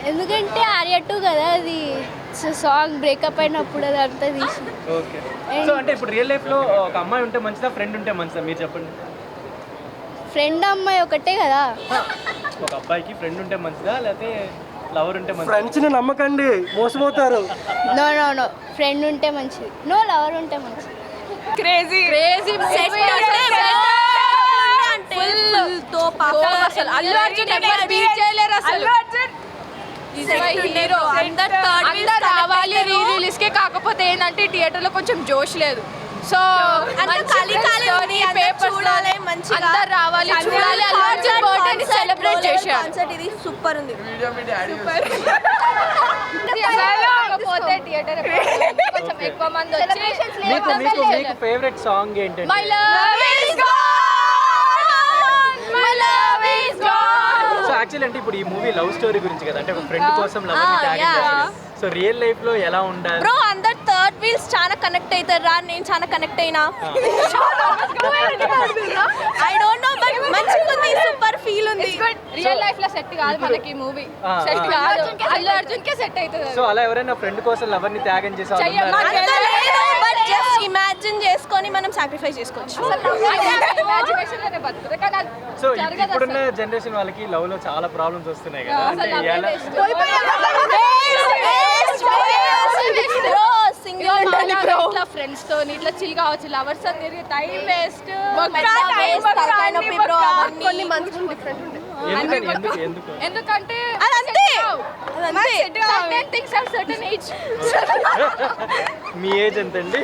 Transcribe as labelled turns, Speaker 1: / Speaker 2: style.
Speaker 1: ఎందుకంటే ఆర్య 2 కదా అది సాంగ్ బ్రేకప్ అయినప్పుడు అది అంతా తీసి.
Speaker 2: ఓకే. సో అంటే ఇప్పుడు రియల్ లైఫ్లో ఒక అమ్మాయి ఉంటే మంచిదా, ఫ్రెండ్ ఉంటే మంచిదా, మీరు చెప్పండి.
Speaker 1: ఫ్రెండ్ అమ్మాయి ఒకటే కదా.
Speaker 2: ఒక అబ్బాయికి ఫ్రెండ్ ఉంటే మంచిదా లేకపోతే లవర్ ఉంటే మంచిదా?
Speaker 3: ఫ్రెండ్స్ని నమ్మకండి, మోసపోతారు.
Speaker 1: నో నో నో, ఫ్రెండ్ ఉంటే మంచిది, నో లవర్ ఉంటే మంచిది.
Speaker 4: క్రేజీ అల్లు అర్జున్ హీరో అందరు రావాలి రీ రిలీజ్ కే. కాకపోతే ఏంటంటే థియేటర్ లో కొంచెం జోష్ లేదు. సో చూడాలి మంచిగా, అందరు రావాలి చూడాలి. అల్లు అర్జున్ బర్త్డే సెలబ్రేట్ చేశారు. కాన్సర్ట్ ఇది సూపర్ ఉంది. కాకపోతే థియేటర్ కొంచెం ఎక్కువ మంది
Speaker 2: మీకు ఫేవరెట్ సాంగ్ ఏంటంటే?
Speaker 4: My love is gone, my love is gone.
Speaker 2: So actually అంటే ఇప్పుడు ఈ మూవీ లవ్ స్టోరీ గురించి కదా, అంటే ఒక ఫ్రెండ్ కోసం లవర్ ని త్యాగం చేస్తారు. సో రియల్ లైఫ్ లో ఎలా ఉండాలి
Speaker 4: బ్రో? అందరు థర్డ్ వీల్స్ చాలా కనెక్ట్ అవుతారు రా, నేను చాలా కనెక్ట్ అయినా. ఐ డోంట్ నో బట్ మంచిగా ఉంది, సూపర్ ఫీల్ ఉంది. రియల్ లైఫ్ లో సెట్ కాదు మనకి మూవీ, సెట్ కాదు. అల్లు అర్జున్ కే సెట్ అవుతుంది.
Speaker 2: సో అలా ఎవరైనా ఫ్రెండ్ కోసం లవర్ ని త్యాగం చేసారు?
Speaker 4: బట్ జస్ట్ ఇమాజిన్ చేసుకొని మనం సాక్రిఫైస్ చేసుకోవచ్చు.
Speaker 2: సో ఇప్పుడున్న జనరేషన్ వాళ్ళకి లవ్ లో చాలా ప్రాబ్లమ్స్ వస్తున్నాయి కదా, అంటే ఎలా?
Speaker 4: ఇట్లా ఫ్రెండ్స్ తో ఇట్లా చిల్ కావచ్చు, లవర్స్ తో తిరిగి టైం వేస్ట్. కొన్ని మంత్స్ డిఫరెంట్ ఉంటాయి. ఎందుకంటే
Speaker 2: మీ ఏజ్ ఎంతండి?